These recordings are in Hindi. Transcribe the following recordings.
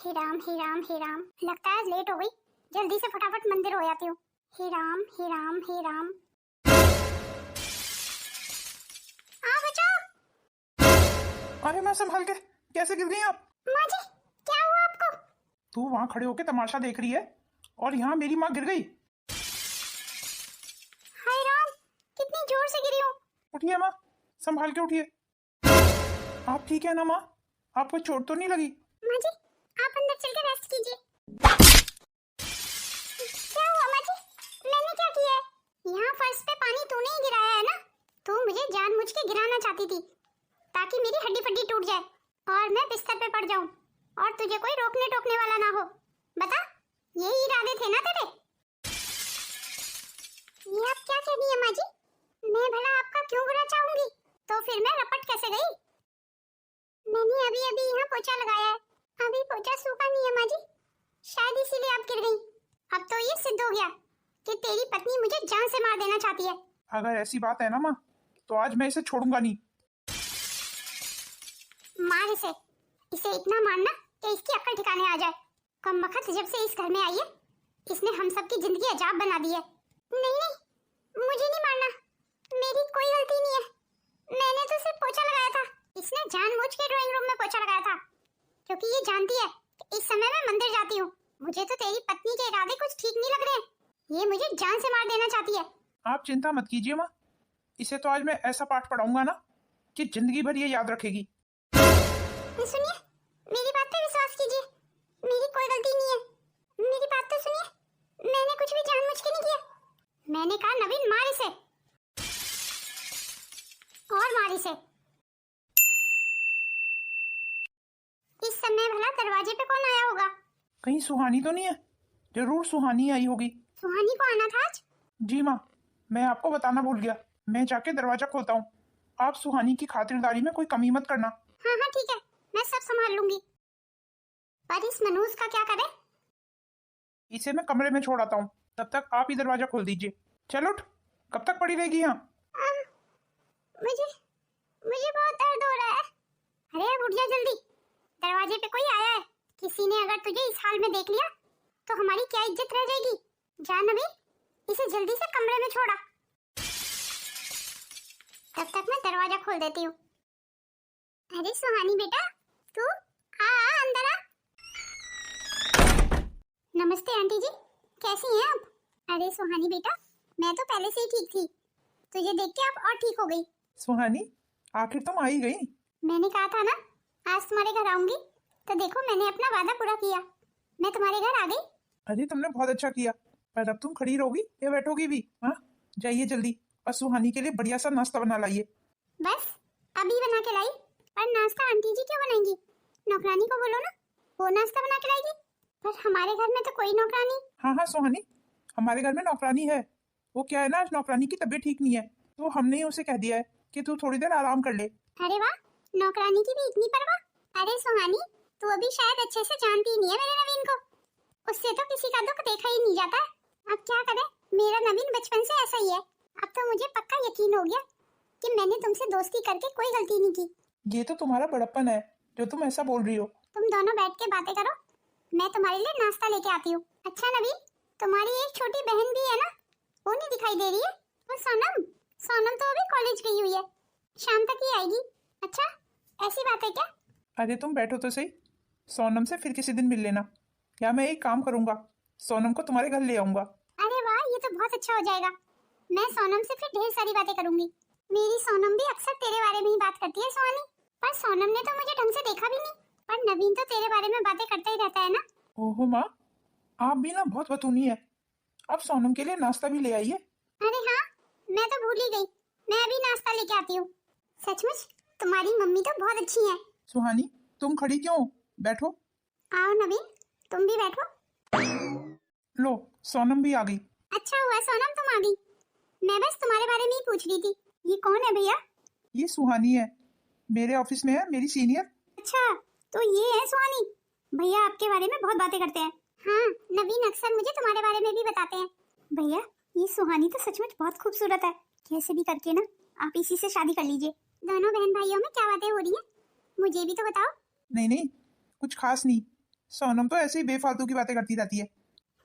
हे राम हे राम हे राम। लगता है आज लेट हो गई, जल्दी से फटाफट मंदिर हो जाती हूँ। हे राम हे राम हे राम। बचाओ। अरे मैं संभाल के, कैसे गिर गई आप? माँ जी, क्या हुआ आपको? तू वहाँ खड़े होके तमाशा देख रही है और यहाँ मेरी माँ गिर गई। हाय राम, कितनी जोर से गिरी हूँ। उठिए माँ, संभाल के उठिए। आप ठीक है ना माँ? आपको चोट तो नहीं लगी? माँ जी, आप अंदर चल के रेस्ट कीजिए। क्या हुआ माँ जी? मैंने क्या किया है? यहाँ फर्श पे पानी तूने ही गिराया है ना? तू मुझे जानबूझ के गिराना चाहती थी ताकि मेरी हड्डी पड्डी टूट जाए और मैं बिस्तर पे पड़ जाऊं और तुझे कोई रोकने टोकने वाला ना हो। बता, यही इरादे थे ना तेरे? ये आप क्या कह रही है माँ जी? मैं भला आपका क्यों बुरा चाहूंगी? तो फिर मैं रपट कैसे गई? मैंने अभी अभी यहाँ पोछा लगाया है, अभी पोछा सूखा नहीं है माँ जी, शायद इसीलिए आप गिर गई। अब तो ये सिद्ध हो गया कि तेरी पत्नी मुझे जान से मार देना चाहती है। अगर ऐसी बात है ना माँ, तो आज मैं इसे छोड़ूंगा नहीं। मार इसे, इसे इतना मारना कि इसकी अक्ल ठिकाने आ जाए। कमबख्त जब से इस घर में आई है, इसने हम सब की जिंदगी अजाब बना दी है। नहीं नहीं, मुझे नहीं मारना, मेरी कोई गलती नहीं है। मैंने तो सिर्फ पोछा लगाया था। इसने जानबूझ के ड्राइंग रूम में पोछा लगाया था क्योंकि ये जानती है कि इस समय मैं मंदिर जाती हूँ। मुझे तो तेरी पत्नी के इरादे कुछ ठीक नहीं लग रहे। ये मुझे जान से मार देना चाहती है। आप चिंता मत कीजिए माँ, इसे तो आज मैं ऐसा पाठ पढ़ाऊंगा ना कि जिंदगी भर ये याद रखेगी। सुनिए, मेरी बात पे विश्वास कीजिए, मेरी कोई गलती नहीं है। मेरी बात तो सुनिए, मैंने कुछ भी जानबूझ के नहीं किया। मैंने कहा नवीन मार इसे, और मार इसे। इस समय भला दरवाजे पे कौन आया होगा? कहीं सुहानी तो नहीं है? जरूर सुहानी आई होगी। सुहानी को आना था आज? जी माँ, मैं आपको बताना भूल गया, मैं जाके दरवाजा खोलता हूँ। आप सुहानी की खातिरदारी में कोई कमी मत करना। हाँ हाँ ठीक है, मैं सब संभाल लूंगी। पर इस मनूस का क्या करे? इसे मैं कमरे में छोड़ आता हूँ, तब तक आप ही दरवाजा खोल दीजिए। चल उठ, कब तक पड़ी रहेगी यहाँ? मुझे मुझे बहुत दर्द हो रहा है। अरे अब उठ जा जल्दी, दरवाजे पे कोई आया है। किसी ने अगर तुझे इस हाल में देख लिया तो हमारी क्या इज्जत रह जाएगी। जा नवीन, इसे जल्दी से कमरे में छोड़ा। तब तक मैं दरवाजा खोल देती हूँ। अरे सुहानी बेटा, तू आ अंदर आ। नमस्ते आंटी जी, कैसी हैं आप? अरे सुहानी बेटा, मैं तो पहले से ही ठीक थी, तुझे देख के अब और ठीक हो गई। सुहानी, आखिर तुम आ ही गई। मैंने कहा था ना आज तुम्हारे घर आऊंगी, तो देखो मैंने अपना वादा पूरा किया, मैं तुम्हारे घर आ गई। अरे तुमने बहुत अच्छा किया, पर अब तुम खड़ी रहोगी या बैठोगी भी? हाँ, जाइए जल्दी और सुहानी के लिए बढ़िया सा नाश्ता बना लाइए। बस अभी बना के लाई। पर नाश्ता आंटी जी क्यों बनाएंगी? नौकरानी को बोलो ना, वो नाश्ता बना के लाएगी। पर हमारे घर में तो कोई नौकरानी। हाँ हाँ सुहानी, हमारे घर में नौकरानी है। वो क्या है ना, आज नौकरानी की तबीयत ठीक नहीं है, तो हमने ही उसे कह दिया है कि तू थोड़ी देर आराम कर ले। अरे वाह, नौकरानी की भी इतनी परवाह। अरे सुहानी, तू अभी शायद अच्छे से जानती ही नहीं है मेरे नवीन को, उससे तो किसी का दुख देखा ही नहीं जाता। अब क्या करे, मेरा नवीन बचपन से ऐसा ही है। अब तो मुझे पक्का यकीन हो गया कि मैंने तुमसे दोस्ती करके कोई गलती नहीं की। ये तो तुम्हारा बड़प्पन है जो तुम ऐसा बोल रही हो। तुम दोनों बैठ के बातें करो, मैं तुम्हारे लिए नाश्ता लेके आती हूँ। अच्छा नवीन, तुम्हारी एक छोटी बहन भी है ना, वो नहीं दिखाई दे रही है? वो सोनम, सोनम तो अभी कॉलेज गई हुई है, शाम तक ही आएगी। अच्छा, ऐसी बात है क्या? अरे तुम बैठो तो सही, सोनम से फिर किसी दिन मिल लेना, या मैं एक काम करूंगा, सोनम को तुम्हारे घर ले आऊंगा। अरे वाह, ये तो बहुत अच्छा हो जाएगा। मैं सोनम से फिर ढेर सारी बातें करूंगी। मेरी सोनम भी अक्सर तेरे बारे में ही बात करती है सुहानी, पर सोनम ने तो मुझे ढंग से देखा भी नहीं। पर नवीन तो तेरे बारे में बातें करता ही रहता है ना। ओहो माँ, आप भी ना बहुत बतूनी है। अब सोनम के लिए नाश्ता भी ले आइए। अरे हाँ, मैं तो भूल ही गई, मैं अभी नाश्ता लेके आती हूँ। सचमुच तुम्हारी मम्मी तो बहुत अच्छी है। सुहानी, तुम खड़ी क्यों, बैठो। आओ नवीन, तुम भी बैठो। लो, सोनम भी आ गई। अच्छा हुआ सोनम तुम आ गई, मैं बस तुम्हारे बारे में ही पूछ रही थी। ये कौन है भैया? ये सुहानी है, मेरे ऑफिस में है, मेरी सीनियर। अच्छा, तो ये है सुहानी। भैया आपके बारे में बहुत बातें करते हैं। हाँ, नवीन अक्सर मुझे तुम्हारे बारे में भी बताते हैं। भैया, ये सुहानी तो सचमुच बहुत खूबसूरत है। कैसे भी करके ना आप इसी से शादी कर लीजिए। दोनों बहन भाइयों में क्या बातें हो रही हैं, मुझे भी तो बताओ। नहीं नहीं, कुछ खास नहीं, सोनम तो ऐसे ही बेफालतू की बातें करती रहती है।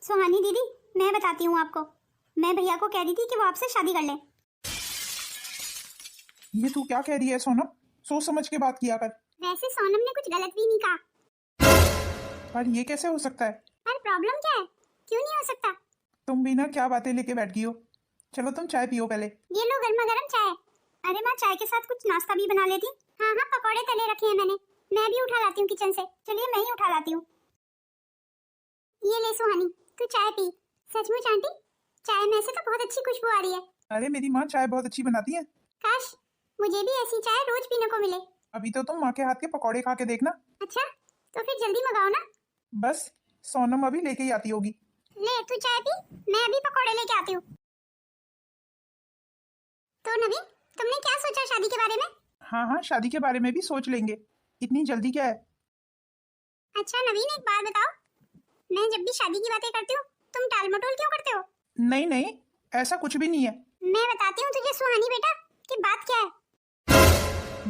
सुहानी दीदी, मैं बताती हूँ आपको, मैं भैया को कह रही थी कि वो आपसे शादी कर ले। ये तू क्या कह रही है सोनम? सोच समझ के बात किया कर। वैसे सोनम ने कुछ गलत भी नहीं कहा, पर ये कैसे हो सकता है? पर प्रॉब्लम क्या है? क्यों नहीं हो सकता? तुम भी ना क्या बातें लेके बैठ गई हो। चलो तुम चाय पियो पहले। ये लो गर्मा गर्म चाय। अरे माँ, चाय के साथ कुछ नाश्ता भी बना लेती। हाँ हाँ, पकौड़े तले रखे हैं मैंने, मैं भी उठा लाती हूँ किचन से। चलिए मैं ही उठा लाती हूँ। ये ले सुहानी, तू चाय पी। सचमुच आंटी, चाय में से तो बहुत अच्छी खुशबू आ रही है। अरे मेरी माँ चाय बहुत अच्छी बनाती है। काश मुझे भी ऐसी चाय रोज पीने को मिले। अभी तो तुम माँ के हाथ के पकौड़े खा के देखना। अच्छा, तो फिर जल्दी मंगाओ ना। बस सोनम अभी लेके ही आती होगी। ले तू चाय पी, मैं अभी पकौड़े लेके आती हूँ। तो नवीन, तुमने क्या सोचा शादी के बारे में? हाँ हाँ, शादी के बारे में भी सोच लेंगे, इतनी जल्दी क्या है? अच्छा नवीन, एक बात बताओ, मैं जब भी शादी की बातें करती हूँ तुम टाल मटोल क्यों करते हो? नहीं नहीं, ऐसा कुछ भी नहीं है। मैं बताती हूँ तुझे सुहानी बेटा कि बात क्या है।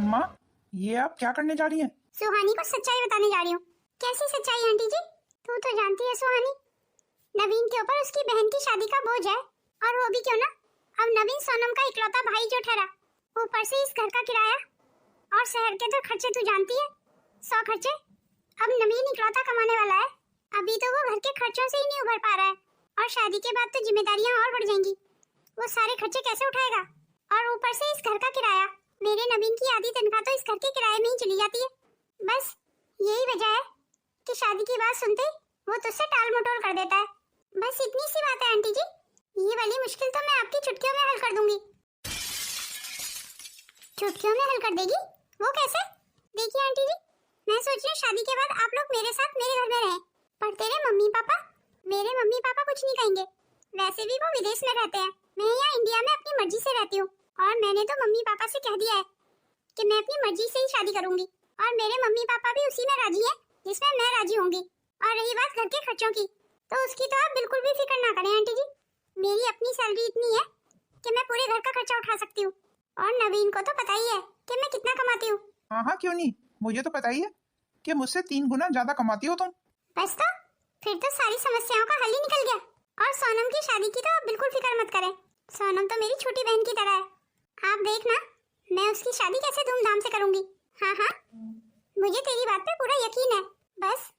माँ, ये आप क्या करने जा रही हैं? सुहानी को सच्चाई बताने जा रही हूँ। कैसी सच्चाई आंटी जी? तू तो जानती है सुहानी, नवीन के ऊपर उसकी बहन की शादी का बोझ है। और वो भी क्यों ना, अब नवीन सोनम का इकलौता भाई जो ठहरा, ऊपर से इस घर का किराया और शहर के तो खर्चे तू जानती है, 100 खर्चे। अब नवीन इकलौता कमाने वाला है, अभी तो वो घर के खर्चों से ही नहीं उभर पा रहा है, और शादी के बाद तो जिम्मेदारियां और बढ़ जाएंगी। वो सारे खर्चे कैसे उठाएगा? और ऊपर से इस घर का किराया, मेरे नवीन की आधी तनख्वाह तो इस घर के किराए में ही चली जाती है। बस यही वजह है कि शादी की बात सुनते ही वो तुझसे टाल मटोल कर देता है। बस इतनी सी बात है आंटी जी, ये वाली मुश्किल तो मैं आपकी चुटकियों में हल कर दूंगी। चुटकियों में हल कर देगी? वो कैसे? देखिए आंटी जी, मैं सोच रही हूँ शादी के बाद आप लोग मेरे साथ मेरे घर में रहें, पर तेरे मेरे मम्मी पापा कुछ नहीं कहेंगे। वैसे भी वो विदेश में रहते हैं, मैं यहाँ इंडिया में अपनी मर्जी से रहती हूँ, और मैंने तो मम्मी पापा से कह दिया है कि मैं अपनी मर्जी से ही शादी करूंगी, और मेरे मम्मी पापा भी उसी में राजी हैं जिसमें मैं राजी होंगी। और रही बात घर के खर्चों की, तो उसकी तो आप बिल्कुल भी फिक्र ना करें आंटी जी, मेरी अपनी सैलरी इतनी है कि मैं पूरे घर का खर्चा उठा सकती हूँ। और नवीन को तो पता ही है कि मैं कितना कमाती हूँ। हाँ हाँ, क्यों नहीं, मुझे तो पता ही है कि मुझसे 3 गुना ज्यादा कमाती हो तुम। बस तो फिर तो सारी समस्याओं का हल ही निकल गया। और सोनम की शादी की तो आप बिल्कुल फिक्र मत करें, सोनम तो मेरी छोटी बहन की तरह है। आप देखना मैं उसकी शादी कैसे धूमधाम से करूंगी। हाँ हाँ, मुझे तेरी बात पे पूरा यकीन है। बस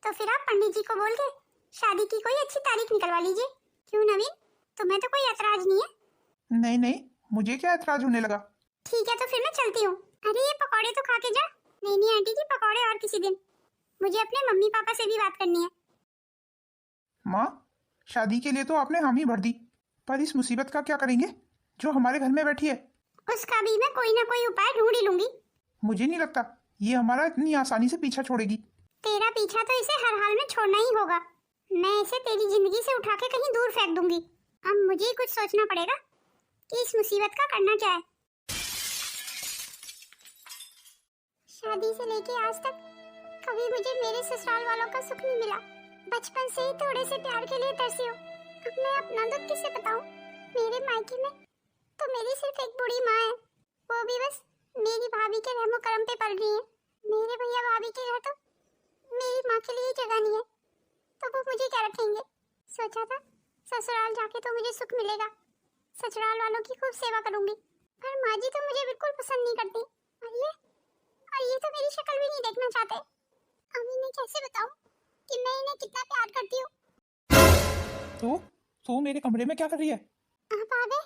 तो फिर आप पंडित जी को बोल के शादी की कोई अच्छी तारीख निकलवा लीजिए। क्यों नवीन, तुम्हें तो कोई ऐतराज नहीं है? नहीं नहीं, मुझे क्या ऐतराज होने लगा। ठीक है, तो फिर मैं चलती हूँ। अरे ये पकौड़े तो खा के जा। नहीं नहीं आंटी जी, पकौड़े और किसी दिन, मुझे अपने मम्मी पापा से भी बात करनी है। माँ, शादी के लिए तो आपने हामी भर दी, पर इस मुसीबत का क्या करेंगे जो हमारे घर में बैठी है? उसका भी मैं कोई ना कोई उपाय ढूंढ ही लूंगी। मुझे नहीं लगता ये हमारा इतनी आसानी से पीछा छोड़ेगी। तेरा पीछा तो इसे हर हाल में छोड़ना ही होगा। मैं इसे तेरी जिंदगी से उठा के कहीं दूर फेंक दूंगी। अब मुझे ही कुछ सोचना पड़ेगा कि इस मुसीबत का करना क्या है। शादी से लेके आज तक कभी मुझे मेरे ससुराल वालों का सुख नहीं मिला। बचपन से ही थोड़े से प्यार के लिए तरसी हूँ। अब मैं अपना दुख किसे बताऊँ? मेरे मायके में तो मेरी सिर्फ एक बूढ़ी माँ है, वो भी बस मेरी भाभी के रहमो करम पे पल रही है। मेरे भैया भाभी के घर तो मेरी माँ के लिए जगह नहीं है, तो वो मुझे क्या रखेंगे? सोचा था ससुराल जाके तो मुझे सुख मिलेगा, ससुराल वालों की खूब सेवा करूंगी, पर माँ जी तो मुझे बिल्कुल पसंद नहीं करती। और ये तो मेरी शक्ल भी नहीं देखना चाहते। अब इन्हें कैसे बताऊं कि मैं इन्हें कितना प्यार करती हूँ। तो मेरे कमरे में क्या कर रही है? आप आ गए?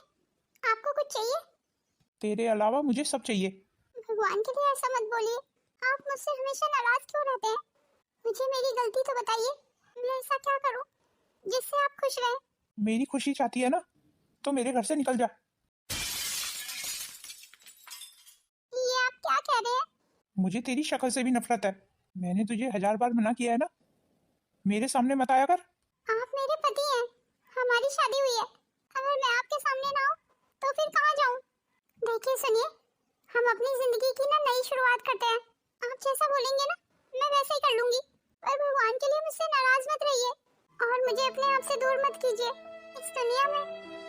आपको कुछ चाहिए? तेरे अलावा मुझे सब चाहिए। भगवान के लिए ऐसा मत बोलिए, आप मुझसे हमेशा नाराज क्यों रहते हैं? मुझे मेरी गलती तो बताइए, मैं ऐसा क्या करूं जिससे आप खुश रहें? मेरी खुशी चाहती है ना, तो मेरे घर से निकल जा। ये आप क्या कह रहे हैं? मुझे तेरी शक्ल से भी नफरत है। मैंने तुझे 1000 बार मना किया है ना, मेरे सामने मत आया कर। आप मेरे पति हैं, हमारी शादी हुई है। अगर मैं आपके सामने ना हूँ तो फिर कहाँ जाऊँ? देखिए सुनिए, हम अपनी जिंदगी की ना नई शुरुआत करते हैं। आप जैसा बोलेंगे ना मैं वैसे ही कर लूंगी, पर भगवान के लिए मुझसे नाराज मत रहिए और मुझे अपने आप से दूर मत कीजिए। इस दुनिया में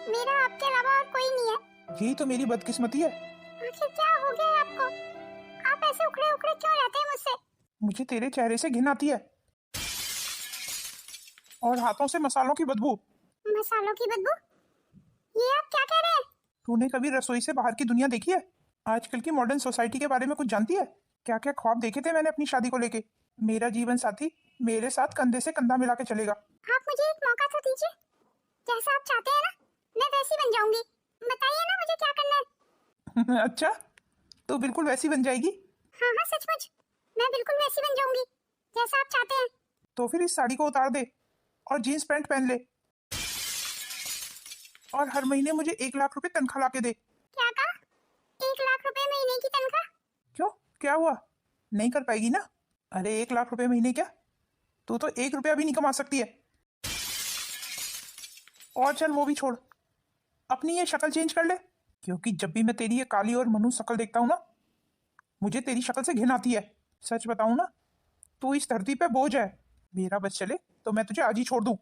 मेरा आपके अलावा और कोई नहीं है। यही तो मेरी बदकिस्मती है। आखिर क्या हो गया है आपको? आप ऐसे उखड़े उखड़े क्यों रहते हैं मुझसे? मुझे तेरे चेहरे से घिन आती है। और हाथों से मसालों की बदबू। मसालों की बदबू? ये आप क्या कह रहे हैं? तूने कभी रसोई से बाहर की दुनिया देखी है? आजकल की मॉडर्न सोसाइटी के बारे में कुछ जानती है? क्या क्या ख्वाब देखे थे मैंने अपनी शादी को लेके। मेरा जीवन साथी मेरे साथ कंधे से कंधा मिला के चलेगा। आप मुझे एक मौका तो दीजिए, जैसा आप चाहते हैं ना मैं वैसी बन जाऊंगी। बताइए ना मुझे क्या करना है। अच्छा, तो बिल्कुल वैसी बन जाएगी? हाँ हाँ सचमुच, मैं बिल्कुल वैसी बन जाऊंगी जैसा आप चाहते हैं। तो फिर इस साड़ी को उतार दे और जीन्स पैंट पहन ले और हर महीने मुझे 1 लाख रुपए तनख्वाह ला के दे। क्या कहा? 1 लाख रुपए महीने की तनख्वाह? क्यों, क्या हुआ? नहीं कर पाएगी ना? अरे 1 लाख रुपए महीने क्या, तू तो 1 रुपया भी नहीं कमा सकती है। और चल वो भी छोड़, अपनी ये शक्ल चेंज कर ले, क्योंकि जब भी मैं तेरी ये काली और मनु शक्ल देखता हूँ ना, मुझे तेरी शक्ल से घिन आती है। सच बताऊं ना, तू इस धरती पे बोझ है। मेरा बस चले तो मैं तुझे आज ही छोड़ दूं।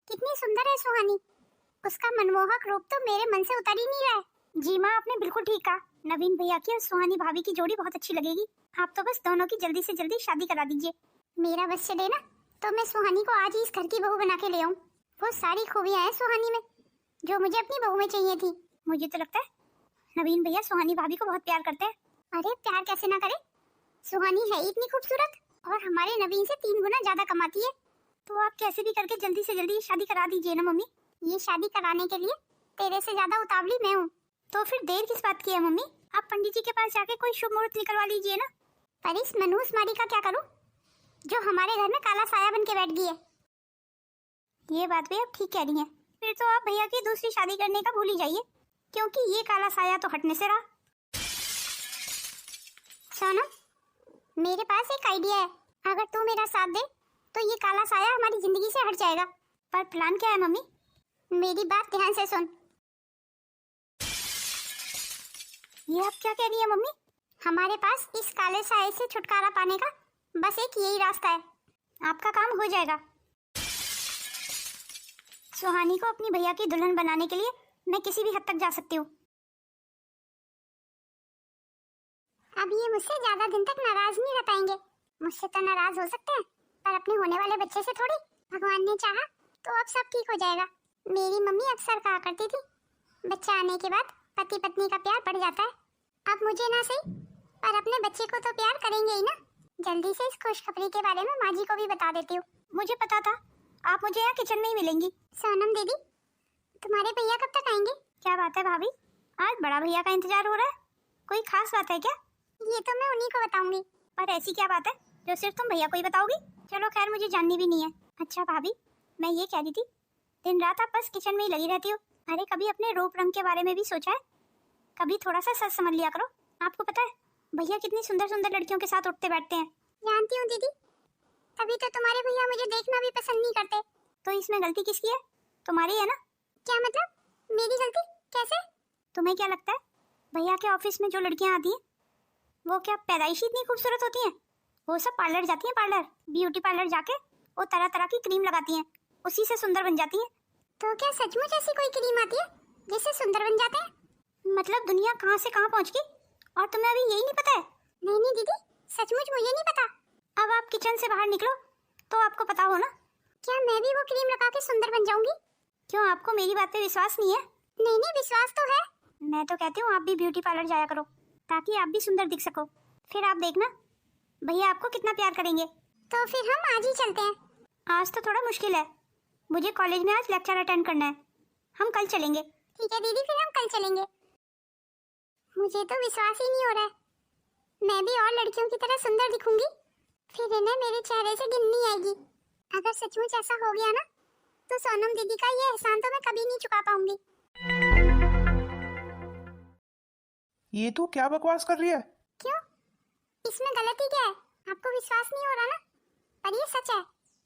कितनी सुंदर है सुहानी, उसका मनमोहक रूप तो मेरे मन से उतर ही नहीं रहा है। जी माँ, आपने बिल्कुल ठीक कहा, नवीन भैया की और सुहानी भाभी की जोड़ी बहुत अच्छी लगेगी। आप तो बस दोनों की जल्दी से जल्दी शादी करा दीजिए। मेरा बस चले ना तो मैं सुहानी को आज ही इस घर की बहू बना के ले आऊं। वो सारी खूबियां हैं सुहानी में जो मुझे अपनी बहू में चाहिए थी। मुझे तो लगता है नवीन भैया सुहानी भाभी को बहुत प्यार करते हैं। अरे प्यार कैसे ना करे, सुहानी है ही इतनी खूबसूरत और हमारे नवीन से 3 गुना ज्यादा कमाती है। तो आप कैसे भी करके जल्दी से जल्दी शादी करा दीजिए ना मम्मी। ये शादी कराने के लिए तेरे से ज्यादा उतावली मैं हूँ। तो फिर देर किस बात की है मम्मी, आप पंडित जी के पास जाके कोई शुभ मुहूर्त निकलवा लीजिए ना। पर इस मनहूस मारी का क्या करूँ जो हमारे घर में काला साया बन के बैठ गई है। ये बात भी आप ठीक कह रही हैं। फिर तो आप भैया की दूसरी शादी करने का भूल ही जाइए, क्योंकि ये काला साया तो हटने से रहा। सोनम, मेरे पास एक आइडिया है, अगर तू मेरा साथ दे तो ये काला साया हमारी जिंदगी से हट जाएगा। पर प्लान क्या है मम्मी? मेरी बात ध्यान से सुन। ये आप क्या कह रही है मम्मी? हमारे पास इस काले साये से छुटकारा पाने का बस एक यही रास्ता है, आपका काम हो जाएगा। सुहानी को अपनी भैया की दुल्हन बनाने के लिए मैं किसी भी हद तक जा सकती हूँ। अब ये मुझसे ज्यादा दिन तक नाराज नहीं रह पाएंगे। मुझसे तो नाराज हो सकते हैं, पर अपने होने वाले बच्चे से थोड़ी। भगवान ने चाहा तो अब सब ठीक हो जाएगा। मेरी मम्मी अक्सर कहा करती थी, बच्चा आने के बाद पति पत्नी का प्यार बढ़ जाता है। अब मुझे ना सही पर अपने बच्चे को तो प्यार करेंगे ही ना। जल्दी से इस खुशखबरी के बारे में माँ जी को भी बता देती हूँ। मुझे पता था आप मुझे यहाँ किचन में ही मिलेंगी। सोनम दीदी, तुम्हारे भैया कब तक आएंगे? क्या बात है भाभी, आज बड़ा भैया का इंतजार हो रहा है? कोई खास बात है क्या? ये तो मैं उन्हीं को बताऊंगी। पर ऐसी क्या बात है जो सिर्फ तुम भैया को ही बताओगी? चलो खैर, मुझे जाननी भी नहीं है। अच्छा भाभी, मैं ये कह रही थी, दिन रात आप बस किचन में ही लगी रहती हो। अरे कभी अपने रूप रंग के बारे में भी सोचा है? कभी थोड़ा सा सच समझ लिया करो। आपको पता है भैया कितनी सुंदर सुंदर लड़कियों के साथ उठते बैठते हैं। जानती हूँ दीदी, तभी तो तुम्हारे भैया मुझे देखना भी पसंद नहीं करते। तो इसमें गलती किसकी है? तुम्हारी है ना? क्या मतलब? मेरी गलती कैसे? तुम्हें क्या लगता है भैया के ऑफिस में जो लड़कियां आती हैं वो क्या पैदाइशी इतनी खूबसूरत होती हैं? वो सब पार्लर जाती हैं, पार्लर, ब्यूटी पार्लर जाके वो तरह तरह की क्रीम लगाती हैं, उसी से सुंदर बन जाती हैं। तो क्या सचमुच ऐसी कोई क्रीम आती है जिससे सुंदर बन जाते हैं? मतलब दुनिया कहाँ से कहाँ पहुँच गई और तुम्हें अभी यही नहीं पता है? नहीं नहीं दीदी, सचमुच मुझे नहीं पता। अब आप किचन से बाहर निकलो तो आपको पता हो ना। क्या मैं भी वो क्रीम लगा के सुंदर बन जाऊंगी? क्यों, आपको मेरी बात पे विश्वास नहीं है? नहीं नहीं, विश्वास तो है। मैं तो कहती हूँ आप भी ब्यूटी पार्लर जाया करो ताकि आप भी सुंदर दिख सको। फिर आप देखना भैया आपको कितना प्यार करेंगे। तो फिर हम आज ही चलते हैं। आज तो थोड़ा मुश्किल है, मुझे कॉलेज में आज लेक्चर अटेंड करना है। हम कल चलेंगे। ठीक है दीदी, फिर हम कल चलेंगे। मुझे तो विश्वास ही नहीं हो रहा है, मैं भी और लड़कियों की तरह सुंदर दिखूंगी, फिर इन्हें मेरे चेहरे से गिन नहीं आएगी। अगर सचमुच ऐसा हो गया ना तो सोनम दीदी का ये एहसान तो मैं कभी नहीं चुका पाऊंगी। ये तू क्या बकवास कर रही है? क्यों, इसमें गलती क्या है? आपको विश्वास नहीं हो रहा ना? पर ये सच है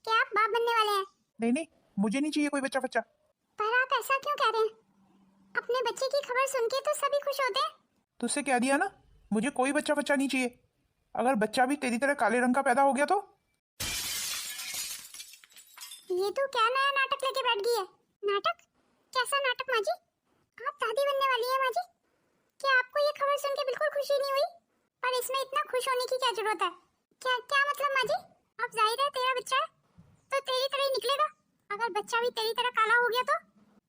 कि आप बाप बनने वाले हैं। नहीं नहीं, मुझे नहीं चाहिए कोई बच्चा बच्चा। पर आप ऐसा क्यों कह रहे हैं? अपने बच्चे की खबर सुन के तो सभी खुश होते हैं। तुझसे कह दिया ना, मुझे कोई बच्चा बच्चा नहीं चाहिए। अगर बच्चा भी तेरी तरह काले रंग का पैदा हो गया तो? ये तो क्या नया नाटक लेके बैठ गई है? नाटक? कैसा नाटक माँ जी? आप दादी बनने वाली है माँ जी? क्या आपको ये खबर सुन के बिल्कुल खुशी नहीं हुई? पर इसमें इतना खुश होने की क्या जरूरत है? क्या क्या मतलब माँ जी? अब जाहिर है तेरा बच्चा है तो तेरी तरह ही निकलेगा। अगर बच्चा भी तेरी तरह काला हो गया तो?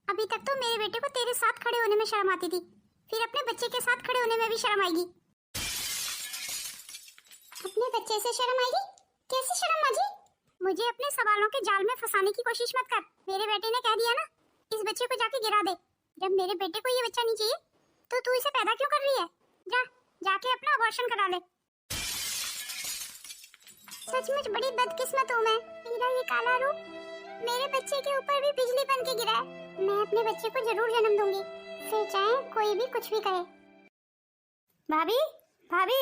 अभी तक तो मेरे बेटे को तेरे साथ खड़े होने में शर्म आती थी, फिर अपने बच्चे के साथ खड़े होने में भी शर्म आएगी। अपने बच्चे से शर्म आएगी? कैसी शर्म माजी? मुझे अपने सवालों के जाल में फंसाने की कोशिश मत कर। मेरे बेटे ने कह दिया ना, इस बच्चे को जाके गिरा दे। जब मेरे बेटे को ये बच्चा नहीं चाहिए तो तू इसे पैदा क्यों कर रही है? जाके अपना अबॉर्शन करा ले। सचमुच बड़ी बदकिस्मत हूँ मैं। मेरा ये काला रूप मेरे बच्चे के ऊपर भी बिजली बन के गिरा है। मैं अपने बच्चे को जरूर जन्म दूंगी, फिर चाहे कोई भी कुछ भी कहे। भाभी भाभी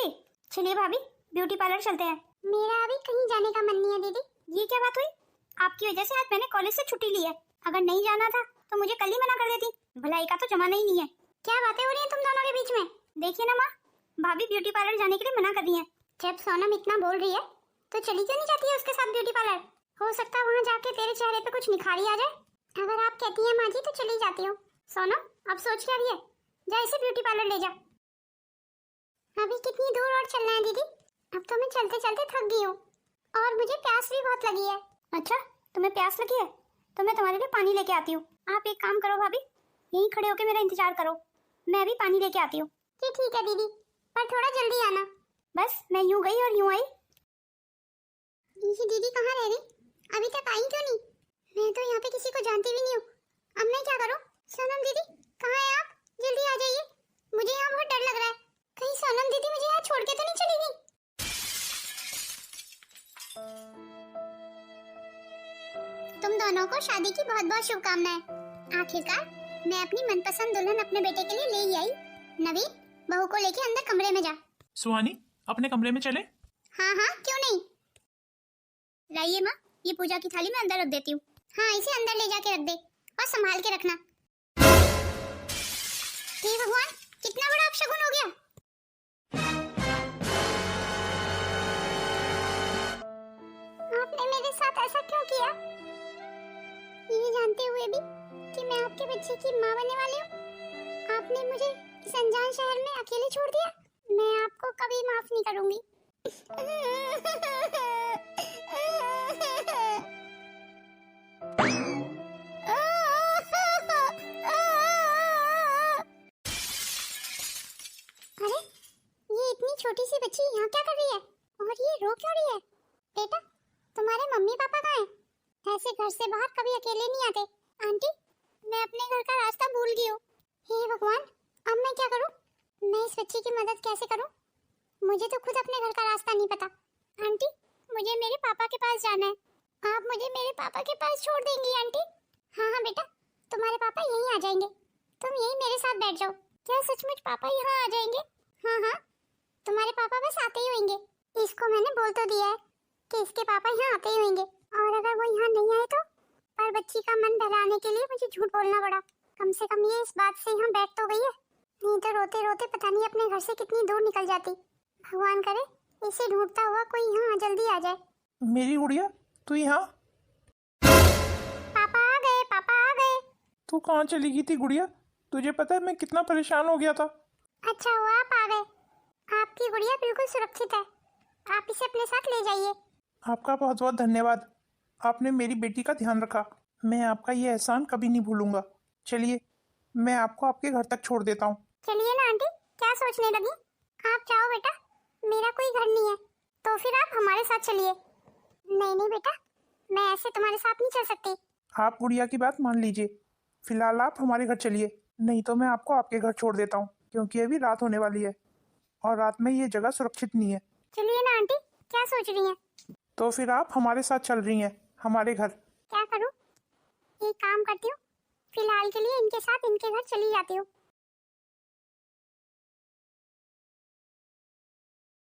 चलिए भाभी, ब्यूटी पार्लर चलते हैं। मेरा अभी कहीं जाने का मन नहीं है दीदी। ये क्या बात हुई? आपकी वजह से आज मैंने कॉलेज से छुट्टी ली है। अगर नहीं जाना था तो मुझे कल ही मना कर देती। भलाई का तो जमाना ही नहीं है। क्या बातें हो रही हैं तुम दोनों के बीच में? देखिए ना माँ, भाभी ब्यूटी पार्लर जाने के लिए मना कर रही है। जब सोनम इतना बोल रही है तो चली क्यों नहीं जाती है उसके साथ ब्यूटी पार्लर? हो सकता है वहाँ जाके तेरे चेहरे पे कुछ निखारी आ जाए। अगर आप कहती हैं माँ जी तो चली जाती हूँ। सोनम अब सोच क्या रही है? जा इसे ब्यूटी पार्लर ले जा। अभी कितनी दूर और चलना है दीदी? अब तो मैं चलते चलते थक गई हूँ और मुझे प्यास भी बहुत लगी है। अच्छा तुम्हें प्यास लगी है तो मैं तुम्हारे लिए पानी लेके आती हूँ। आप एक काम करो भाभी, यहीं खड़े होकर मेरा इंतजार करो, मैं भी पानी लेके आती हूँ। ठीक है दीदी, पर थोड़ा जल्दी आना। बस मैं यूं गई और यूं आई। ये दीदी कहाँ रह गई? अभी तक आई क्यों नहीं? मैं तो यहाँ पे किसी को जानती भी नहीं हूँ। अब मैं क्या करूँ? सोनम दीदी कहाँ है आप? जल्दी आ जाइए, मुझे यहाँ बहुत डर लग रहा है। कहीं सोनम दीदी मुझे यहाँ छोड़ के तो नहीं चली गई? तुम दोनों को शादी की बहुत बहुत शुभकामनाएं। आखिरकार मैं अपनी मनपसंद दुल्हन अपने बेटे के लिए ले ही आई। नवीन बहू को लेके अंदर कमरे में जा। सुहानी अपने कमरे में चले? हाँ हाँ क्यों नहीं। लाइए माँ, ये पूजा की थाली मैं अंदर रख देती हूँ। हाँ इसे अंदर ले जाके रख दे और संभाल के रखना। हे भगवान, कितना बड़ा अपशगुन हो गया। आपने मेरे साथ ऐसा क्यों किया? ये जानते हुए भी कि मैं आपके बच्चे की माँ बनने वाली हूँ, आपने मुझे इस अनजान शहर में अकेले छोड़ दिया। मैं आपको कभी माफ नहीं करूंगी। अरे ये इतनी छोटी सी बच्ची यहाँ क्या कर रही है और ये रो क्यों रही है? बेटा तुम्हारे मम्मी पापा कहाँ हैं? ऐसे घर से बाहर कभी अकेले नहीं आते। आंटी मैं अपने घर का रास्ता भूल गई हूँ। हे भगवान, अब मैं क्या करूँ? मैं इस बच्ची की मदद कैसे करूँ? मुझे तो खुद अपने घर का रास्ता नहीं पता। आंटी मुझे मेरे पापा के पास जाना है, आप मुझे मेरे पापा के पास छोड़ देंगी आंटी? हाँ हाँ बेटा, तुम्हारे पापा यहीं आ जाएंगे, तुम यहीं मेरे साथ बैठ जाओ। क्या सचमुच पापा यहाँ आ जाएंगे? हाँ हाँ तुम्हारे पापा बस आते ही होंगे। इसको मैंने बोल तो दिया है कि इसके पापा यहाँ आते ही होंगे, और अगर वो यहाँ नहीं आए तो? पर बच्ची का मन बहलाने के लिए मुझे झूठ बोलना पड़ा। कम से कम ये इस बात से यहाँ बैठ तो गई है, नहीं तो रोते रोते पता नहीं अपने घर से कितनी दूर निकल जाती। भगवान करे इसे ढूंढता हुआ कोई यहाँ जल्दी आ जाए। मेरी गुड़िया तू यहाँ? पापा आ गए, पापा आ गए। तू कहाँ चली गई थी गुड़िया? तुझे पता है मैं कितना परेशान हो गया था। अच्छा हुआ आप आ गए। आपकी गुड़िया बिल्कुल सुरक्षित है, आप इसे अपने साथ ले जाइए। आपका बहुत बहुत धन्यवाद, आपने मेरी बेटी का ध्यान रखा। मैं आपका ये एहसान कभी नहीं भूलूंगा। चलिए मैं आपको आपके घर तक छोड़ देता हूँ। चलिए ना आंटी, क्या सोचने लगी? आप जाओ बेटा, मेरा कोई घर नहीं है, तो फिर आप हमारे साथ चलिए। नहीं नहीं बेटा, मैं ऐसे तुम्हारे साथ नहीं चल सकती। आप गुड़िया की बात मान लीजिए, फिलहाल आप हमारे घर चलिए, नहीं तो मैं आपको आपके घर छोड़ देता हूँ, क्योंकि अभी रात होने वाली है और रात में ये जगह सुरक्षित नहीं है। चलिए ना आंटी, क्या सोच रही हैं? तो फिर आप हमारे साथ चल रही हैं हमारे घर। क्या करूँ? एक काम करती हूँ, फिलहाल के लिए इनके साथ इनके घर चली जाती हूँ।